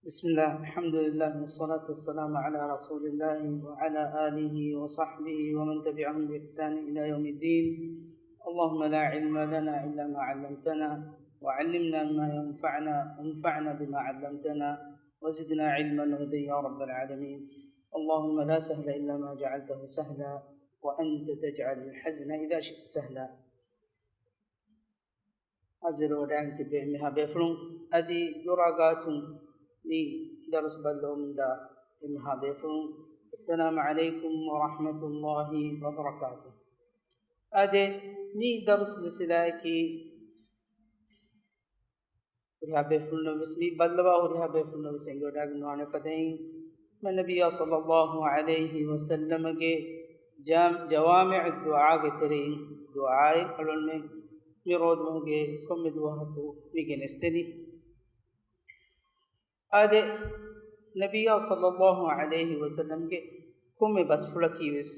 بسم الله الحمد لله والصلاة والسلام على رسول الله وعلى آله وصحبه ومن تبعهم بإحسان إلى يوم الدين. اللهم لا علم لنا إلا ما علمتنا وعلمنا ما ينفعنا وانفعنا بما علمتنا وزدنا علما وهدى يا رب العالمين. اللهم لا سهل إلا ما جعلته سهلا وأنت تجعل الحزن إذا شئت سهلا. أزل ودعين تبعمها بفلون أدي دراغاتهم ni darus ballum da imha befun. Assalamu alaikum wa rahmatullahi wa barakatuh. Ade ni darus lisilaki uriha befun no bismi ballwa uriha befun no sengo dag no ane fadai man nabiyya sallallahu alaihi wa sallam ge jawami' ad-du'a ge tere du'a alon me mirod mo ge kom du'a ko mi genesteni آده نبي صلى الله عليه وسلم کے کم بس فلکیوس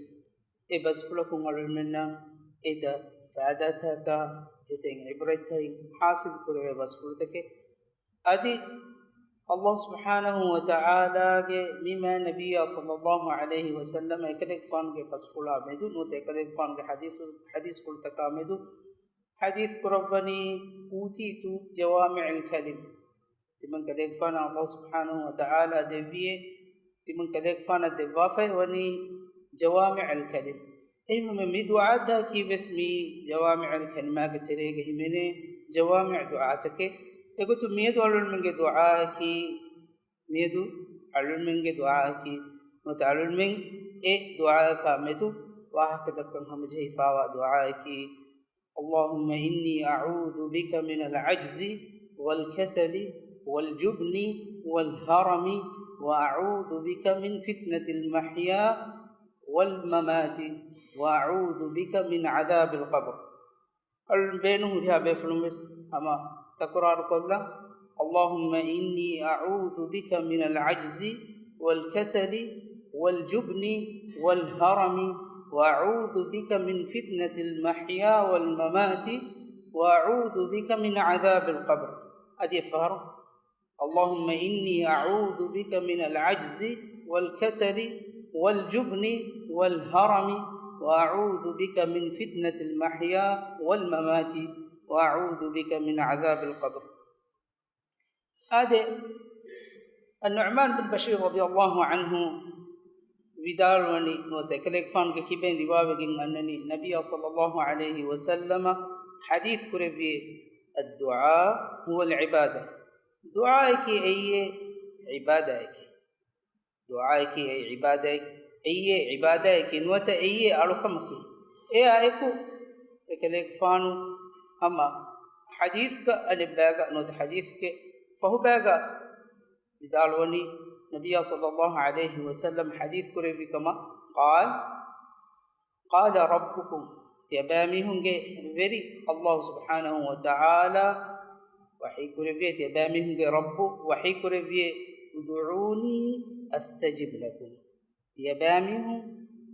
بس فلکوں علمنا إذا فادتك إذا عبرتك حاصل كره بس فلتك آده الله سبحانه وتعالى کے مما نبي صلى الله عليه وسلم ایکلک فان کے بس فلا مدو نوت ایکلک فان کے حدیث فلتکا مدو حديث قربني أوتيت جوامع الكلم تمن كليك فانا الله سبحانه وتعالى دفيه تمن كليك فانا دفافه وني جوامع الكلم ايما من دعاتها كيف اسمي جوامع الكلمات تريقه من جوامع دعاتك يقول ميدو على من دعاك ميدو على من دعاك متعلم من دعاك ميدو وهكذا كان هم جيفا دعاك اللهم إني أعوذ بك من العجز والكسل والجبن والهرم وأعوذ بك من فتنة المحيا والممات وأعوذ بك من عذاب القبر. البينه لها بفلمس أما تكرار كله اللهم إني أعوذ بك من العجز والكسل والجبن والهرم وأعوذ بك من فتنة المحيا والممات وأعوذ بك من عذاب القبر. أدي فهر اللهم إني أعوذ بك من العجز والكسل والجبن والهرم وأعوذ بك من فتنة المحيا والممات وأعوذ بك من عذاب القبر. هذا النعمان بن بشير رضي الله عنه بداروني نوتكلك فان كيبين رواية أنني نبي صلى الله عليه وسلم حديث كرفي الدعاء هو العبادة. دعائك أي عبادك دعائك أي عبادك أي عبادك نوت أي أركمك أي أيكو كلك فانو أما حديثك الباغا نوت حديثك فهو باغا بدالوني نبي صلى الله عليه وسلم حديث كريفي كما قال ربكم تبامي هنگے ویری اللہ سبحانه وتعالى وحی کرے تبامي هنگے رب وحی کرے ادعوني استجب لكم تبامي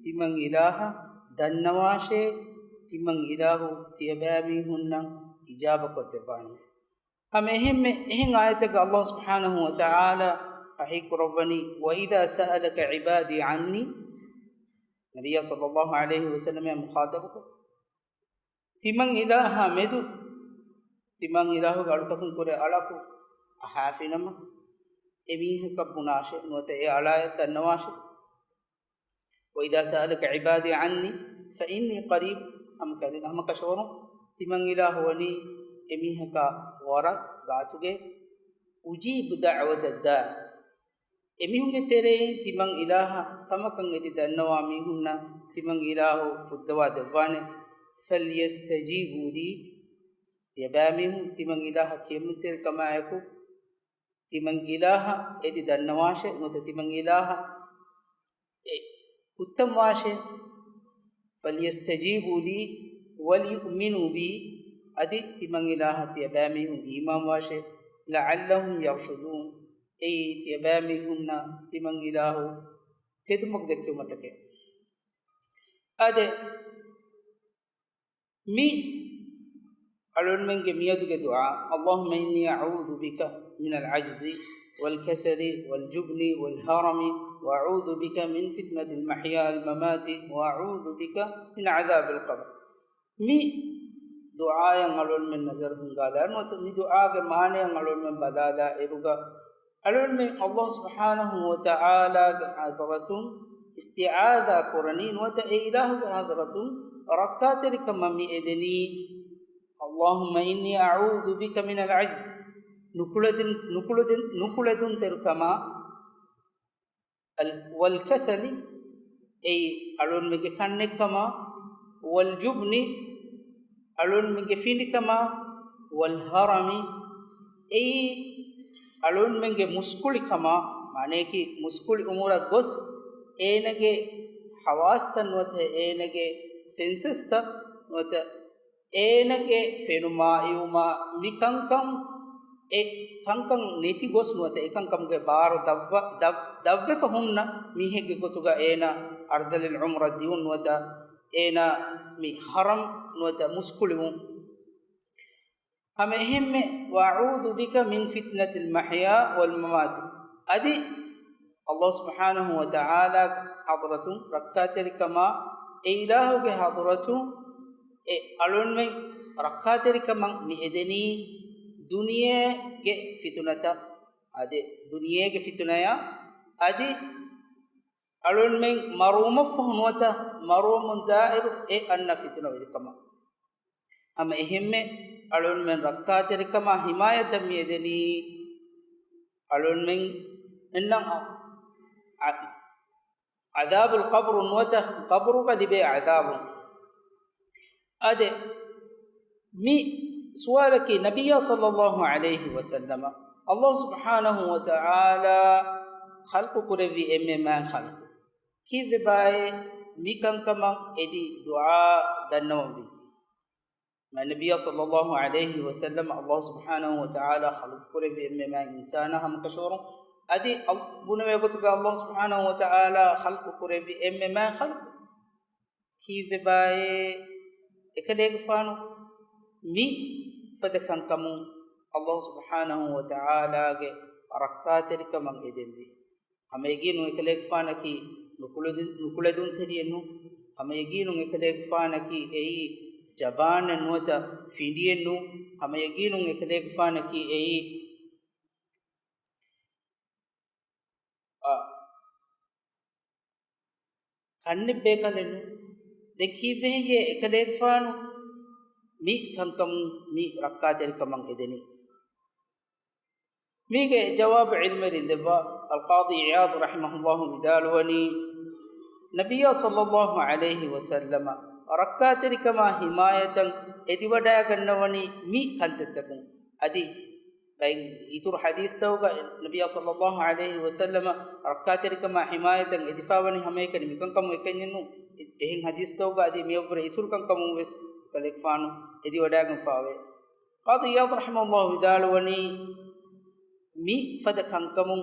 تمن اله دنواشه تمن اله تبامي هن اجابه کوتبان ہم اہم آیت کہ اللہ سبحانه وتعالى وحی ربني واذا سألك عبادي عني نبي صلى الله عليه وسلم مخاطبك تمن إله مدو تمن إله غارتكم كره علىكو أحافينما إميه كبناشه نوتة على النواشه وإذا سألك عبادي عني فإني قريب هم كشورو تمن إله وني إميه كورا غاتوجي أجيب دعوة الداع إميه كتيري تمن إله كما كان يدي النوامي هنا تمن إله فدوا دبانه فليستجيبوا لي يبامه تمن إله كيمتر كما يكو تمن إله إدي دنواشه نوت تمن إله उत्तम वाशे فليستجيبوا لي وليؤمنوا بي أدي تمن إله تيبامه إمام واشه لعلهم يرشدون أي تيبامهن تمن إله تدمك دكتور متكه أدي مي علون من جميع دعاء اللهم إني أعوذ بك من العجز والكسل والجبن والهرم وأعوذ بك من فتنة المحيا الممات وأعوذ بك من عذاب القبر مي دعاء ينقلون من نظر هنگادا مي دعاء معنى ينقلون من بدادا إرغا ألون من الله سبحانه وتعالى حضرتهم استعاذة قرنين وتأيله بحضرتهم ركات لك ممي إدني اللهم إني أعوذ بك من العجز نكلدن تركما والكسل أي ألون من كنكما والجبن ألون من فينكما والهرم أي ألون من مسكولكما معناه كي مسكول أمور غوس أينجي حواستن وته أينجي سنسستا وته أينجي فينما يوما ميكانكم kankan neti gos nuwata ekankam ge baro davve fahumna mihe ge gotuga ena ardalil umra diun nuwata ena mi haram nuwata muskulimu hame himme wa'udhu bika min fitnatil mahya wal mamat adi Allah subhanahu wa ta'ala hadratum rakkatir kama ilahu ge hadratum alunme rakkatir kama mi edeni दुनिया के फितुनता आदे दुनिया के फितुनया आदि अरुण में मरूम फहनवता मरूम दायर ए अन्ना फितुना विकमा हम एहिम में अरुण में रक्का तेरिकमा हिमायत मियदनी अरुण में इन्ना अदाबुल क़ब्र नवता क़ब्र का दिबे अदाब आदे मी سؤالك نبي صلى الله عليه وسلم الله سبحانه وتعالى خلق كربي ما خلق كيف باي ميكان كما ادي دعاء دنوبي ما النبي صلى الله عليه وسلم الله سبحانه وتعالى خلق كربي ما انسان هم كشور ادي ابونا يقولك الله سبحانه وتعالى خلق كربي ما خلق كيف باي اكليك فانو مي fadakan kamu Allah subhanahu wa ta'ala ge barakateri kamang edembe ameginu ekelek fana ki nukuladun theriyenu ameginu ekelek fana ki ei jabana nuata findiyenu ameginu ekelek fana ki ei kanne bekalenu dekive ye ekelek fanu mi kankam mi rakkater kamang edeni mige jawab ilmi rindeba al-qadi iyad rahimahullah midalwani nabiyya sallallahu alayhi wasallam rakkater kama himayatan ediwada gannawani mi kantatakun adi bain itur hadith tawga nabiyya sallallahu alayhi wasallam rakkater kama himayatan edifawani hamekan mi kankam ekennu ehin hadith tawga adi miyawre itur kankam wes kalek fanu edi wadagan fawe qadi yad rahimahullah vidalwani mi fada kankamun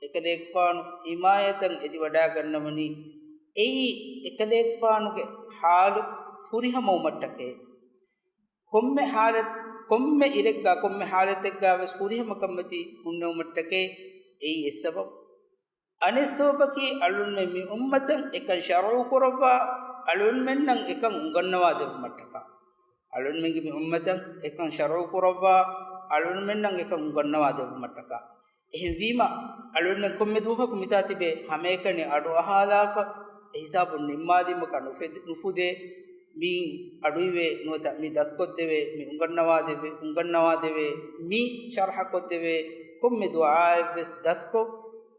ekalek fanu himayatan edi wadagan namani ei ekalek fanu ge halu furihamo mattake komme halat komme irekka komme halatekka wes furihama kammati unno mattake ei esbab anisobaki alunne mi ummatan ekan shar'u qurba alun mennan ekan ungannawa dev mattaka alun mengi mi ummatan ekan shar'u qurba alun mennan ekan ungannawa dev mattaka ehem wima alun men komme duha ku mitatibe hamekani adu ahalafa hisabun nimmadima kanu nufude mi aduive nota mi daskot deve mi ungannawa deve mi sharha kod deve komme du'a ves dasko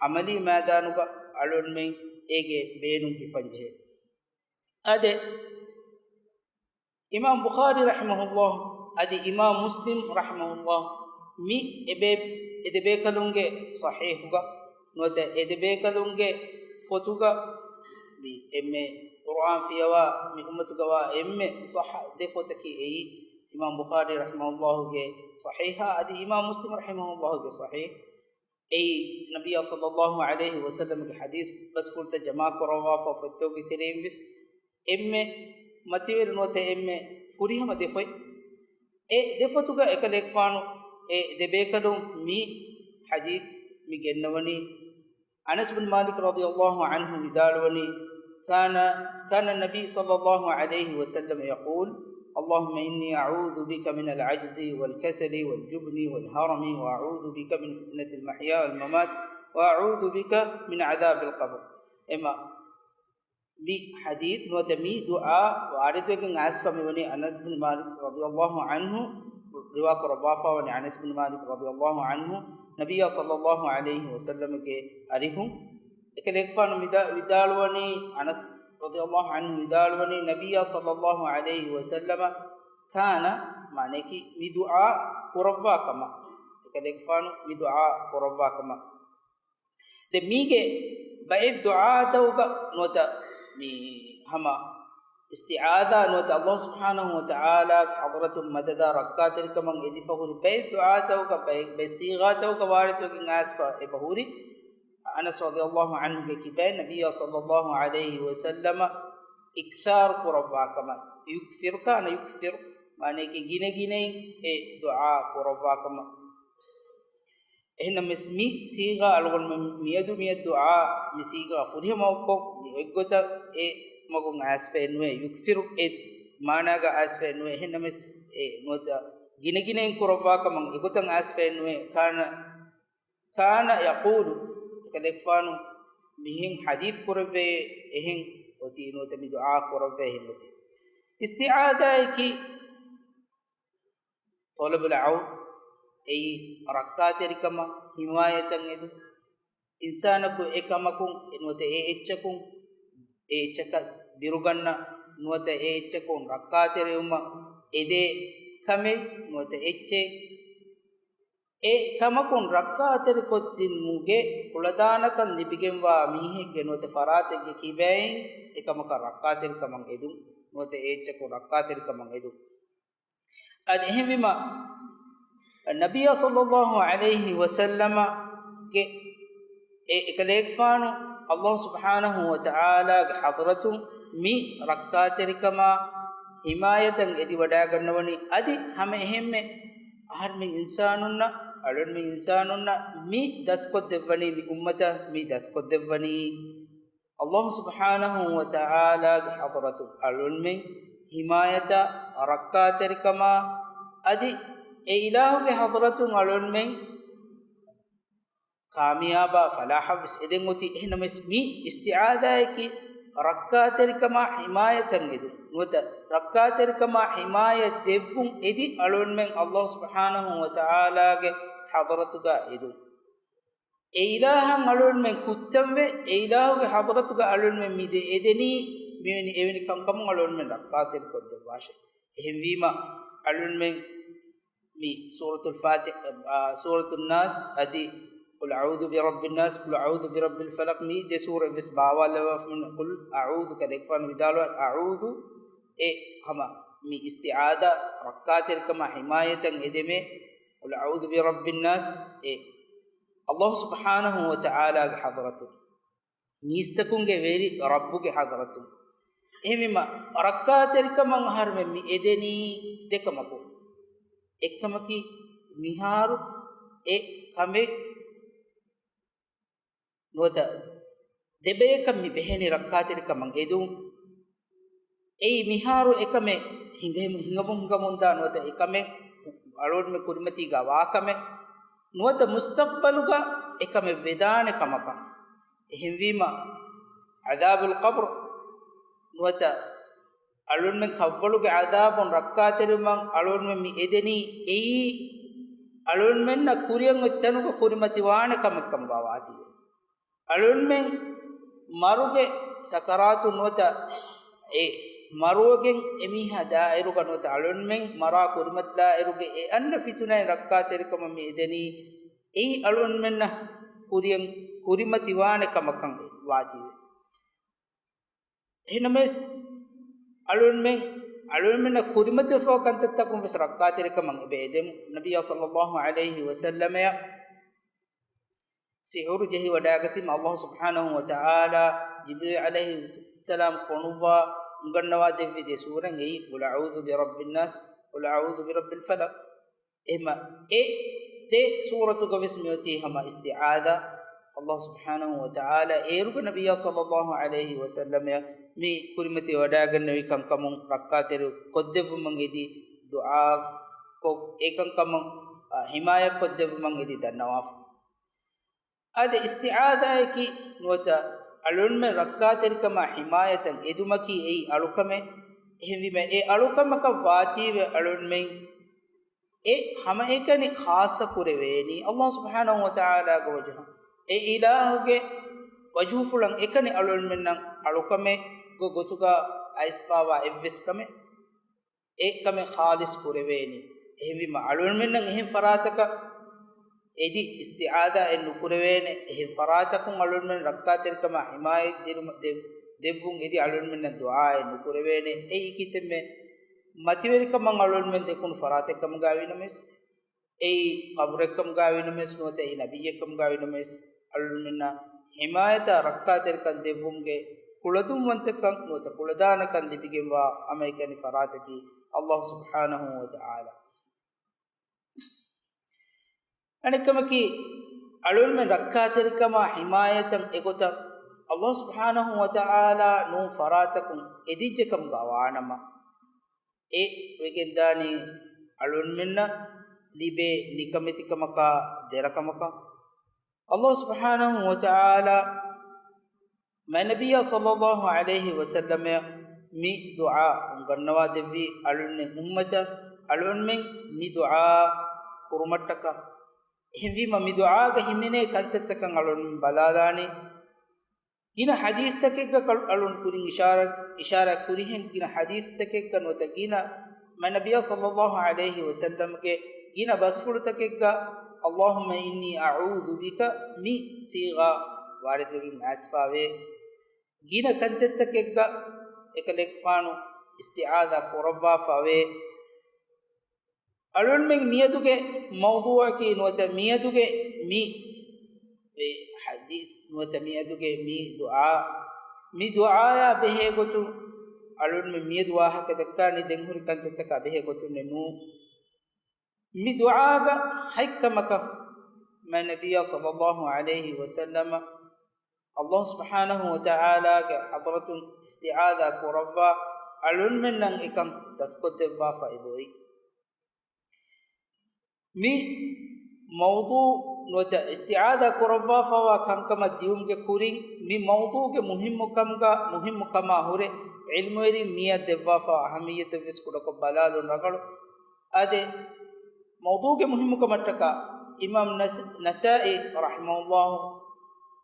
amali maidanuga alun men ege beenu hifanje ade imam bukhari rahimahullah adi imam muslim rahimahullah mi edebe kalunge sahihuga nota edebe kalunge fotuga bi emme quran fiyawa mi ummatuga wa emme sahha de fotaki ei imam bukhari rahimahullah ge sahiha adi imam muslim rahimahullah ge sahih ei nabiy sallallahu alayhi wasallam ge hadith bas fulta jama karawa fa fotogi terem bis emme matiwer note emme furihama defoi e defotuga ekalek fanu e debekalum mi hadith مجنوني أنس بن مالك رضي الله عنه بدالوني كان النبي صلى الله عليه وسلم يقول اللهم إني أعوذ بك من العجز والكسل والجبن والهرم وأعوذ بك من فتنة المحيا والممات وأعوذ بك من عذاب القبر إما بي حديث نوتمي دعاء وارد وكن أسفا من أنس بن مالك رضي الله عنه رواق ربافا ون أنس بن مالك رضي الله عنه نبي صلى الله عليه وسلم کے أريهم إكليكفان ودالوني أنس رضي الله عنه ودالوني نبي صلى الله عليه وسلم كان معنى كي بدعاء قربا كما إكليكفان بدعاء قربا كما دميجة بعد دعاء توبة نوتا مي هما استعاذة نوتا الله سبحانه وتعالى حضرة مدد ركعات كمان إذ فهوري بعد دعاء توبة بصيغة توبة وارد وكين أسفا بهوري أنس رضي الله عنه كبير نبي صلى الله عليه وسلم إكثار قربا كما يكثر كان يكثر معنى كي جيني دعاء قربا كما هنا مسمي صيغة الأول ميادو مياد دعاء مسيغة فريه موكو ميقوتا مكون أسفنوه يكثر معنى أسفنوه هنا مس نوتا جيني قربا كما يقوتا أسفنوه كان يقول كلكفانو مهين حديث قربه إهين وتي نوتا بدعاء قربه إهين وتي استعاذة كي طلب العون أي ركعات كما حماية تنجدو إنسانك إكمكم نوتا إتشكم إتشك بيروغنا نوتا إتشكم ركعات ريوما إدي كمي نوتا إتشي كمكم ركعات ركوتين موجة كلدانك نبيكم واميه جنوتا فراتك كيبين إكمك ركعات كمان إدو نوتا إتشكم ركعات كمان إدو أدهم بما النبي صلى الله عليه وسلم كليكفانو الله سبحانه وتعالى حضرته مي ركعات كما حماية إدي وداعنوني أدي هم هم أهل من إنساننا أهل من إنساننا مي دسكت دفني مي أمته مي دسكت دفني الله سبحانه وتعالى حضرته أهل من حماية ركعات كما أدي إله حضرته أهل من कामयाबा फलाह इदें होती है नमस मी इस्तिआदा की रक्कातरिकमा हिमायत अंगेदु नोता रक्कातरिकमा हिमायत देवुं एदि अलोन में अल्लाह सुब्हानहु व तआला के हदरतुगा एदु इलाह अलोन में कुत्तम्बे इलाह के हदरतुगा अलोन में मिदे एदनी मेनी एवनी कम अलोन में रक्कातर को दवाशे हिवीमा अलोन में मी सूरतुल फातिहा सूरतुन नास अदि قل أعوذ برب الناس قل أعوذ برب الفلق مي دي سورة بس باوا لوفن قل أعوذ كالإكفان بدالو أعوذ هما مي استعادة ركاتر كما حماية إدمي قل أعوذ برب الناس الله سبحانه وتعالى حضرته ميستكون غيري ربك حضرته إهمما ركاتر كما هرم مي إدني دكمكو إكمكي ميهار كمي نوتا دبيكم مي بهني ركعاتر كمان إدو أي ميهارو إكمة هنگمون دا نوتا إكمة أرود مي كرمتي غوا كمة نوتا مستقبلوغا إكمة ودان كمكا هنويما عذاب القبر نوتا أرود مي خفلوغا عذاب ركعاتر من أرود مي إدني أي أرود من كوريان وچنوغا كرمتي وان كمكم غواتي අලුන්මෙන් මරුගේ සකරාතු නොත මරුවගෙන් එමිහ දායිරුග නොත අලුන්මෙන් මරා කුරිමත් දායිරුගේ අන්න ෆිතුනයි රක්කාතරිකම මේදෙනී ඒ අලුන්මෙන් කුරියන් කුරිමති වාන කමකන් වාජිව එනමස් අලුන්මෙන් කුරිමති ෆෝකන්ත තකුම් විස රක්කාතරිකම බේදෙම් නබිය සල්ලල්ලාහු අලයිහි වසල්ලම سحور جهي وداغتي الله سبحانه وتعالى جبريل عليه السلام فنوا غنوا دي دي سوره اي قل اعوذ برب الناس قل اعوذ برب الفلق اما te suratu gavis mioti hama isti'adha Allah subhanahu wa ta'ala eruga nabiyya sallallahu alaihi wasallam ya mi kurimati wadaganna wi kankamun rakkateru koddevum mangedi du'a ko ekankamun himaya koddevum mangedi danawaf ade isti'adha ki nuata alunme rakkater kama himayatan edumaki ei alukame ehvime e alukamaka vative alunme e hama ekani khassa kureveni Allah subhanahu wa ta'ala go wajha e ilahuge wajhu fulan ekani alunmen nan alukame go gotuga aisfawa evviskame ekame khalis kureveni ehvime alunmen nan ehm farataka edi isti'adha en nukurevene ehm faratakun alunmen rakkater kama himayat devun edi alunmen du'a en nukurevene ei kitemme mativerika mangalon men dekun farate kam gawina mes ei qabrekam gawina mes note ei nabiyekam gawina mes alunna himayata rakkater kan devumge kuladum wantakan note kuladana kan dibigemwa amaikani farate ki Allah subhanahu wa ta'ala anekamaki alunmen rakkater kama himayatan egota Allah subhanahu wa ta'ala nu faratakum edijekam gawanama e wegendani alun minna libe nikamitikamaka derakamaka Allah subhanahu wa ta'ala ma nabiyya sallallahu alaihi wasallam mi du'a ungannawa devi alunne ummata alun min mi du'a kurumattaka himvi ma mi du'a ga himine kantattakan alun baladani gina hadith takekka alun kuring ishara kurihen gina hadith takekka nota gina manabiyya sallallahu alaihi wasallam ke gina basfur takekka Allahumma inni a'udhu bika mi siga warid wagin asfave gina kantet takekka ekalek fanu isti'adha korabba fave alun men miyaduge mawdu'a ki nota miyaduge mi hadith mutamiyatuge mi du'a ya behe gotu alun me mi du'a hakadakka ni denghuri kantaka behe gotu nenu mi du'a ga haikamaka ma nabiyya sallallahu alaihi wasallam Allah subhanahu wa ta'ala ga hadratun isti'adha korabba alun men nang ikan taskodde va fa iboi mi mawdu nota isti'adha korabba fawa kankama diumge kuring mi mawduge muhimmu kama hure ilmu eri miya devwa fa ahamiyat viskuda ko balalu nagalu ade mawduge muhimmu kamattaka imam nasai rahimahullah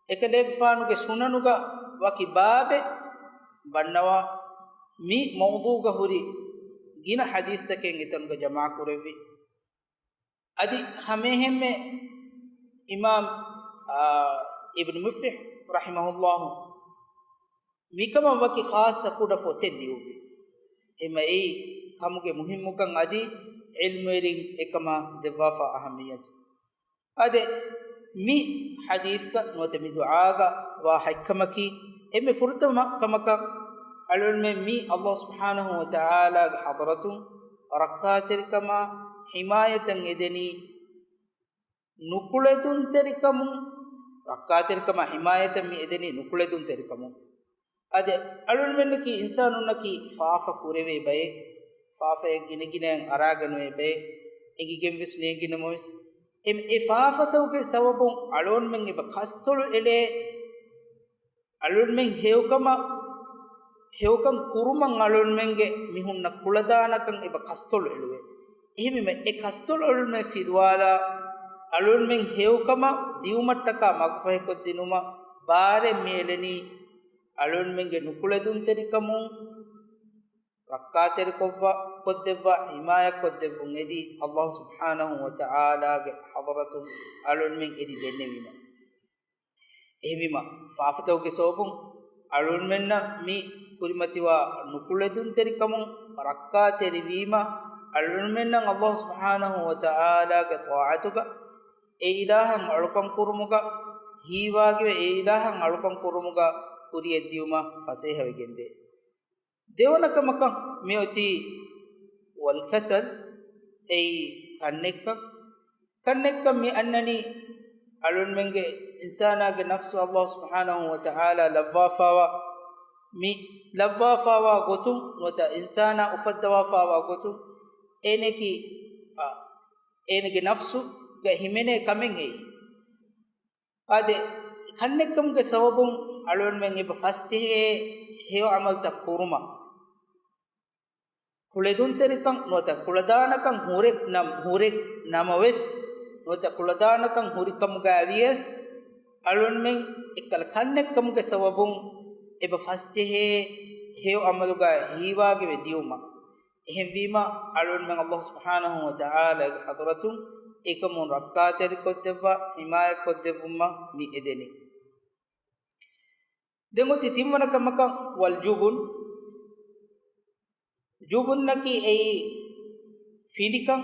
ekalek fanuge sunanuga waki babe bannawa mi mawduga huri gina hadith taken itanuga jama kurevi adi hamehemme imam ibn muflih rahimahullah mikama waki khassa kuda fotelliuvi ema ei kamuge muhimmukan adi ilmu erin ekama devafa ahamiyat ade mi hadith ka note mi du'a ga wa hikmaki emme furtama kamaka alul me mi Allah subhanahu wa ta'ala ga hadratun rakkatir kama himayatan edeni nukuledun terikamu rakkatir kama himayatan mi edeni nukuledun terikamu ade alun mennaki insanunaki faafa kureve baye faafa ginigine araganu be egigem vis negine mois em e faafatuge sababun alun men eba kastulu ele alun men hewkan kuruman alun menge mihunna kuladanakan eba kastulu eluwe ehime me e kastulu alun men filwala alun men hewkama diumattaka magfahe koddinuma bare meleni alun menge nukuledun terikamu rakkater koddeva himaya koddevun edi Allah subhanahu wa ta'ala ge hadratun alun men edi dennevima ehvima faafatuge sobun alun menna mi kurimatiwa nukuledun terikamu rakkaterivima alun menna Allah subhanahu wa ta'ala ge ta'atuga e ilahan alukan kurumuga hiwage e ilahan alukan kurumuga kuriyeddiuma faseha wegende dewanaka meoti wal kasal ei kannekka kannekam mi annani alun menge insana ge nafsu Allah subhanahu wa ta'ala lawwafawa mi lawwafawa gotum nota insana ufaddawafawa gotum eneki nafsu ge himene kamen ei ade kannekam ge sababun alun menge ba fasti he amal takuruma kuledun terikan nota kuladanakan hurek namawes nota kuladanakan hurikam ga avies alun men ekal kannekam ge sababun eba fasti he amal ga hiwa ge vediyuma ehem wima alun men Allah subhanahu wa ta'ala ge hadratun ekamun rakkateri koddeva himayat koddevumma mi edeni dengoti timwana kamakan wal jubun naki ei fidikan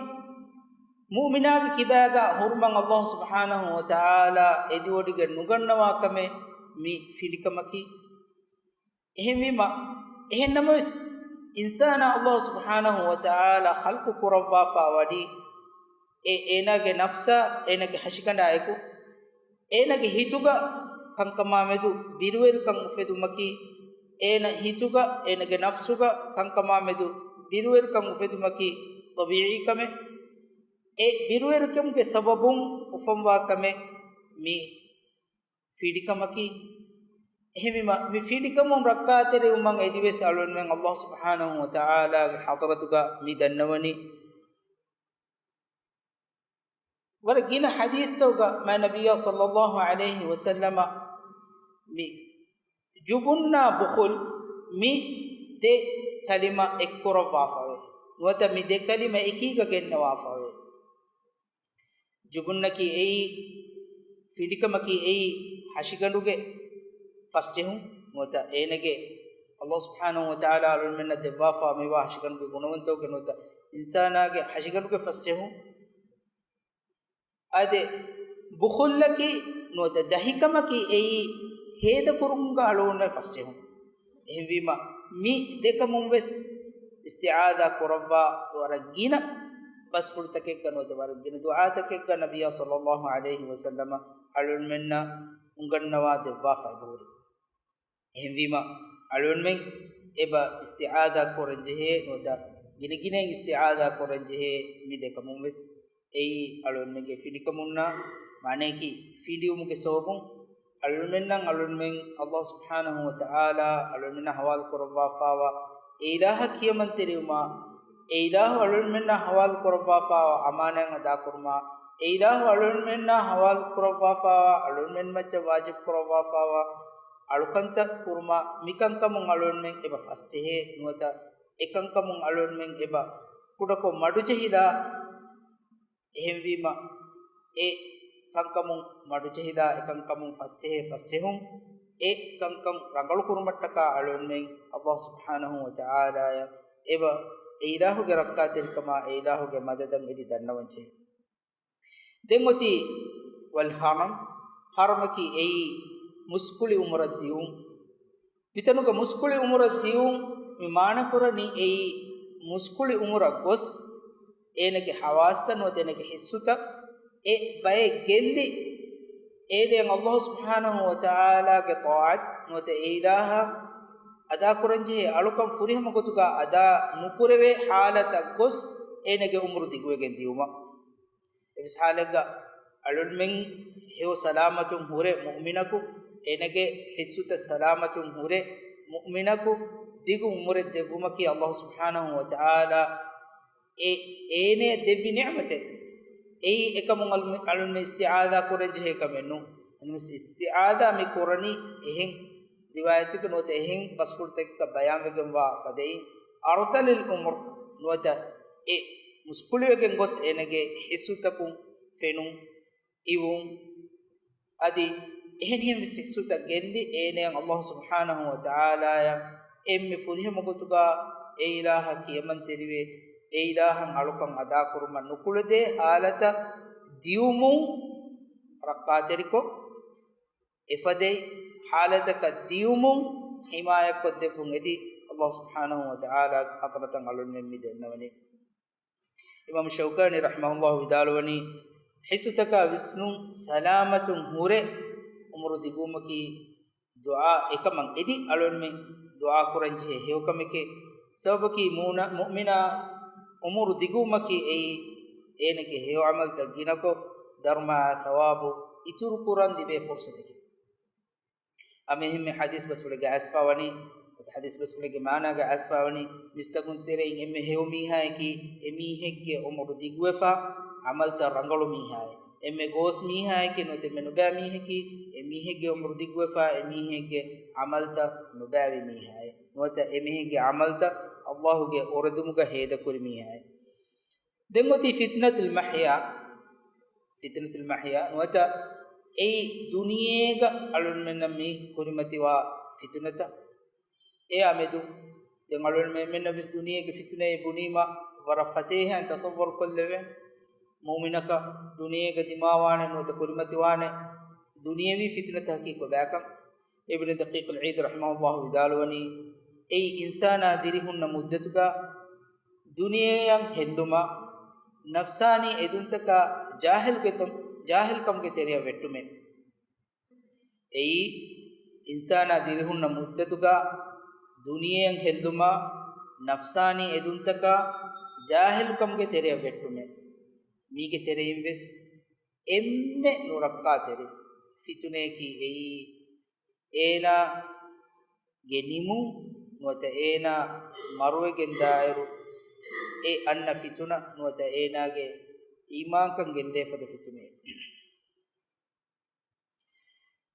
mu'minaga kibaga hurman Allah subhanahu wa ta'ala ediwodiga nugannawa kame mi fidikamaki ehemima ehennamus insana Allah subhanahu wa ta'ala khalqu kurawwa fa wadi enage nafsa enage hashikanda eku enage hituga kankama medu birwer kan ufedumaki ena hituga enage nafsuga kankama medu birwer kan ufedumaki tabi'i kame birwer kam ke sababun ufamwa kame mi fidikamaki ehimima mi fidikamun rakkatere umman ediwes alun men Allah subhanahu wa ta'ala ge hadratuga mi dannawani wala gina hadith toga ma nabiyya sallallahu alaihi wasallam mi jubunna bukhul mi de kalima ekkora wafawe nuata mi de kalima ekiga genna wafawe jubunna ki ei fidikama ki ei hashiganduge fasjehum nuata enege Allah subhanahu wa ta'ala alun menna de wafa me wa hashiganduge gunawanto ge nuata insana ge hashiganduge fasjehum ade bukhullaki nuata dahikamaki ei heda kurunga alone fasjehum ehwima mi dekamum wes isti'aada kurawwa waragina bas furtake kanota waragina du'atake ka nabiyya sallallahu alaihi wasallam alun menna ungannawa devwa faiburi ehwima alun men eba isti'aada koranjehe nota ginigine isti'aada koranjehe mi dekamum wes ei alun menge fidikamunna mane ki fidiumuge sobun alun men Allah subhanahu wa ta'ala alun menna hawal kurwa fawa ilaha kiyamanterima ilahu alun menna hawal kurwa fawa amanan ada kurma ilahu alun menna hawal kurwa fawa alun men macca wajib kurwa fawa alukanta kurma mikankamun alun men eba fastehe nuata ekankamun alun men eba kudako madujehida ehemwima kankamun madujehida ekankamun fastehum kankam rangalu kurumattaka alun men Allah subhanahu wa ta'ala ya eba ilahu ge rakkaterikama ilahu ge madadan edi dannawance dengoti wal haramaki ei muskuli umradiyum bitanuga muskuli umradiyum mi manakurani ei muskuli umra gos enege hawasta no denege hissuta baye gelli eden Allah subhanahu wa ta'ala ge ta'at no te ilaha ada kuranje alukam furihama gotuga ada nukureve halata gos enege umru diguegen diuma evis halaga alul men heo salamatun hure mu'minaku enege hissuta salamatun hure mu'minaku digu umure devumaki Allah subhanahu wa ta'ala ene devi ni'mate ei ekamun alun me isti'aada kuranje hekamennu anus isti'aada mi korani ehen riwayatik note ehen basfurtek ka bayan wegen wa fadei artalil umr nota muskuli wegen gos enege hisutakum fenum iwum adi eheniam visisuta gelli ene Allah subhanahu wa ta'ala ya emme furihama gotuga e ilaha kiyaman teriwe e ilahan alukan ada kurma nukulade halata diumu rakkateriko efadei halataka diumu himayak kodefun edi Allah subhanahu wa ta'ala hadratan alun memmi dennawani Imam Shawkani rahimahullah vidalwani hisutaka visnu salamatun hure umru digumaki dua ekamang edi alon men dua kuranji heukameke sabaki mu'mina umur digumaki ei eneke heu amal taginako dharma thawabu ituru kuran dibe fursateke amehme hadis basulaga asfawani hadis basulaga managa asfawani mistagun tere emme heu miha ki emi hegge umur diguefa amal ta rangalu miha emme gos miha ki note menuba miha ki emi hegge umur diguefa emi hegge amal ta nubawi miha nota emi hegge amal ta Allah ge oradumuga heda kuri miha dengoti fitnatul mahya nota ei duniyega alun menami kurimati wa fitnata e amedu dengalun men vis duniyege fitne bunima wara faseha tasawwur kulleve mu'minaka duniyega dimawane nota kurimati wane duniyawi fitnata haqiqo bakam ibn daqiq al-eid rahimahullah vidalwani ei insana dirihunna muddatuga duniyan helluma nafsani eduntaka jahil kamge teriya vettume ei insana dirihunna muddatuga duniyan helluma nafsani eduntaka jahil kamge teriya vettume mige tereyim ves emme nurakka teri fitune ki ei ena genimu nota ena maruwegen dairu e anna fituna nota enage iman kan gelle fada fitune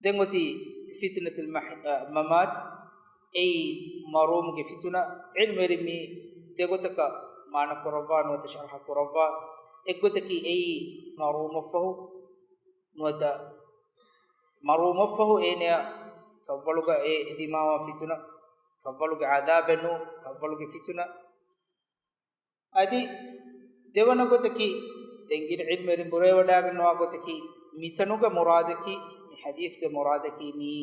dengoti fitnatul mamat ei marum ge fituna ilmerimi degotaka mana korava nota sharha korava egotaki ei marumafahu nota marumafahu ena kawwaluga e dimawa fituna kawwaluga adabenu kawwaluga fituna adi devana gotaki dengir ilmerin bure wadaga no gotaki mitanuga muradaki mi hadith ke muradaki mi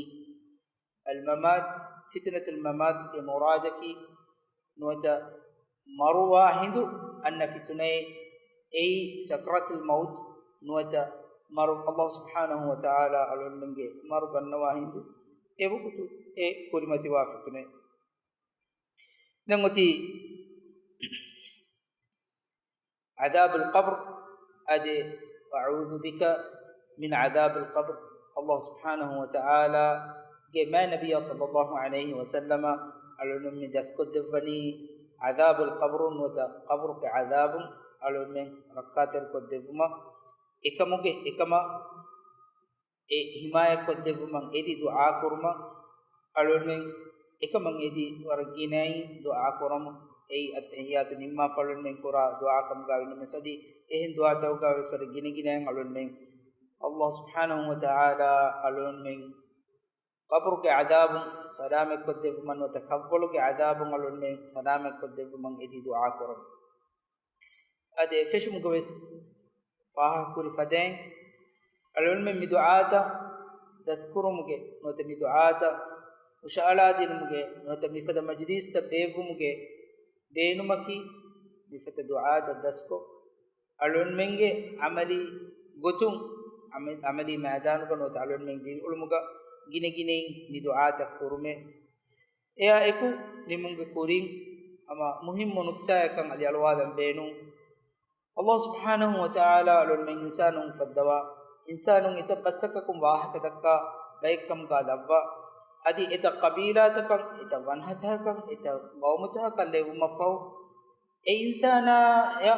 al mamat fitnatul mamat ke muradaki nota marwa hindu anna fitnai ay sakratul maut nota maru Allah subhanahu wa ta'ala alul menge maru gannawa hindu ebukutu e kurimati wa fitnai dengoti عذاب القبر أدي أعوذ بك من عذاب القبر الله سبحانه وتعالى كما نبي صلى الله عليه وسلم على من دسكت دفني عذاب القبر وذا قبر كعذاب على من ركعت القدفما إكما حماية قدفما إدي دعاء كرما على من إكما إدي ورجيناي دعاء كرما ei attahiyatu nimma falun men kura dua kam gawin mesadi ehin dua taw gawe sore gine gine alun men Allah subhanahu wa ta'ala alun men qabr ke adab salam ko dev man wa takawwul ke adab alun men salam ko dev man edi dua koron ade feshum gawes faha kuri faden alun men mi duata daskurum ge no te mi duata ushala din muge no te mi fada majlis ta bevum ge beenumaki bifata du'a dasko alun menge amali gotum amali maidanu kan wata alun menge dir ulmuga gine gine mi du'a ta kurume eya eku nimunge kuring ama muhim nukta kan ali alwadan beenu Allah subhanahu wa ta'ala alun menge insanun faddawa insanun ita pastakakum wahaka takka baikam ka dabba adi eta qabila takan eta wanhata kan eta qawmuta kan lewu mafau e insana ya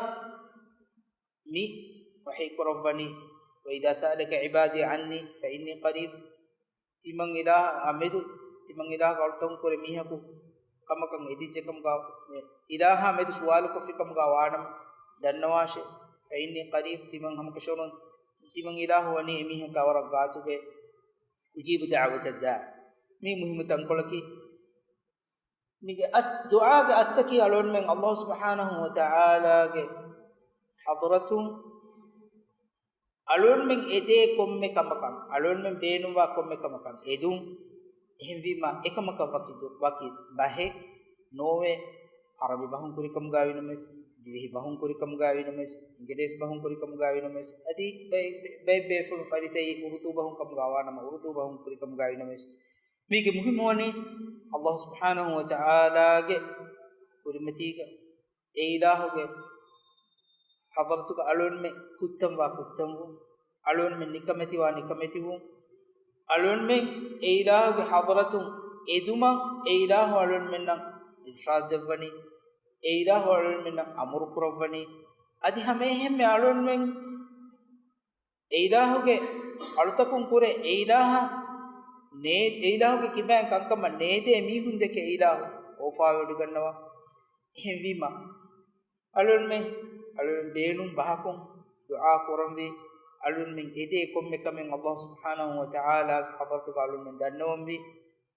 mi wahi qurabani wa idza sa'alaka ibadi anni fa inni qarib timang ilah amedu timang ilah kaltong kore mihaku kamakan edi jekam ga ilaha medu suwal ko fikam ga wanam dannawashe fa inni qarib timang ham kashurun timang ilah wani miha ka wara gatuge ujibu da'watad da' mi muhim tangkolaki mige du'a ga astaki alon men Allah subhanahu wa ta'ala ge hadratum alon men ede komme kamakan alon men beenuwa komme kamakan edum ehvima ekamaka waki bahe nowe arabi bahun kuri kam gawina mes dihi bahun kurikam gawina mes gedes bahun kurikam gawina mes adi be ful faritei urutu bahun kam gawana ma urutu bahun kurikam gawina mes mige muhimoni Allah subhanahu wa ta'ala ge kurimatiga e ilahuge hadaratuka alun me kuttam wa kuttam alun me nikamati wa nikamati alun me e ilahuge hadaratun eduma e ilahu alun menna irshad devani e ilahu alun menna amur kuravani adi hame hemme alun men e ilahuge alutakun kure e ilaha ne e ilahuge kiban kankama nede mihun deke e ilahu ofa wedu gannawa ehem wima alun men alun beenum bahakun dua kurambi alun men ede komme kamen Allah subhanahu wa ta'ala hadaratu alun men dannawambi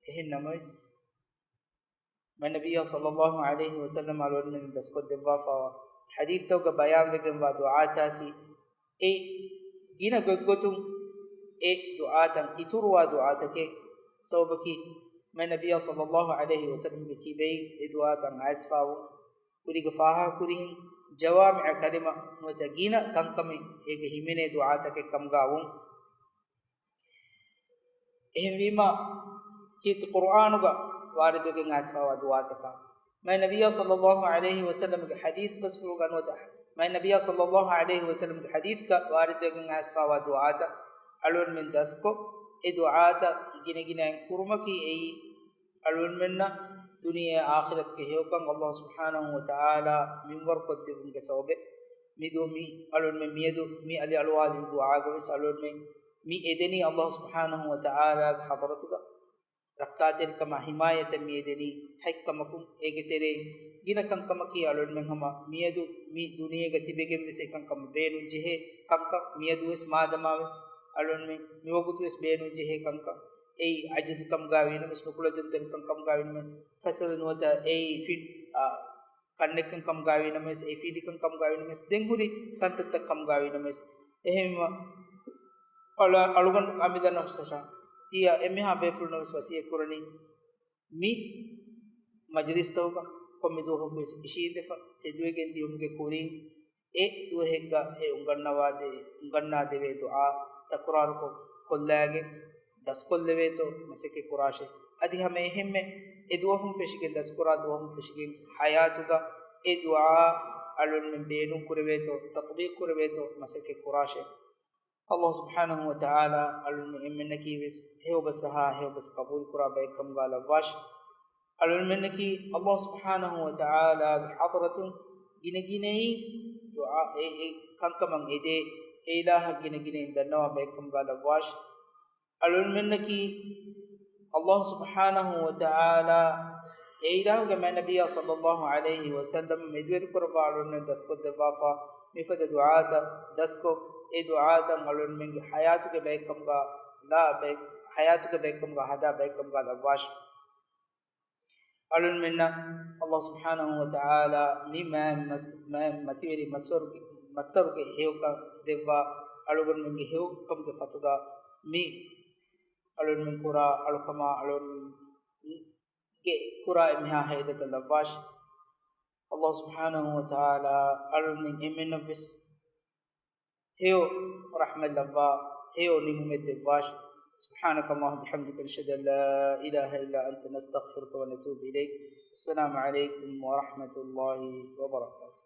ehin namas man nabiyya sallallahu alaihi wasallam alun men daskod devwa fa hadith to ga bayan wegen wa duata ki e gina goggotum e duatan iturwa duata ke sawbaki man nabiyya sallallahu alaihi wasallam ki bei e duatan asfawu kuriga faha kurihin jawami' kalima mutagina kankami ege himene duata ke kamgawun ehin wima kit qur'anuga waridoge asfawa duata ka man nabiyya sallallahu alaihi wasallam ke hadith bas furugan wata man nabiyya sallallahu alaihi wasallam ke hadith ka waridoge asfawa duata alun min dasko e duata gine gine kurmaki e alun minna dunia akhirat ke hewkan Allah subhanahu wa ta'ala minbar kodde ke sawbe mido mi alun me miedo mi ali alwadi du'a go salun me mi edeni Allah subhanahu wa ta'ala hadaratuka rakatel kama himayata mi edeni hakkamakum egetere ginakan kamaki alun men hama miedo mi dunia ga tibegen wese kan kam beenu jehe kanka miedo es madamawes alun me mi wogutu es beenu jehe kanka ei ajiz kam gawina mes nukuladun ten kam gawina kasal nuata ei fit kannekkan kam gawina mes ei fidikan kam gawina mes denghuri kantatta kam gawina mes ehem ala alugan amidan afsasha tia emha beful nos wasiye kurani mi majlis tawga komidu hobes ishidefa teduegen diumge kuri e duhegga e unganna deve du'a takrar ko kollage daskolleve to maseke kurashe adi hame hemme eduhum feshigen daskura duhum feshigen hayatuga e du'a alun men beenu kurveto tatbiq kurveto maseke kurashe Allah subhanahu wa ta'ala alun men wis hewbasaha hewbas qabul kura baykam gala wash alun men ki Allah subhanahu wa ta'ala hadratun gine du'a e kankamang ede ilaha gine dannawa baykam gala wash alun mennaki Allah subhanahu wa ta'ala eilahu ga nabiyya sallallahu alaihi wasallam medwer kurba alun dasko dewafa mifada duata dasko e duata alun men hayatu ke baykam ga la bay hayatu ke baykam ga hada baykam ga dawash alun menna Allah subhanahu wa ta'ala mimma mativeri masar ke hewka dewa alugun men hewkam ke fatuga mi alun min kura alukama alun ge kura emha hayda talabash Allah subhanahu wa ta'ala alun min eminabis heo rahmat labba heo nimumed debash سبحانك اللهم وبحمدك نشهد ان لا اله الا انت نستغفرك ونتوب اليك السلام عليكم ورحمه الله وبركاته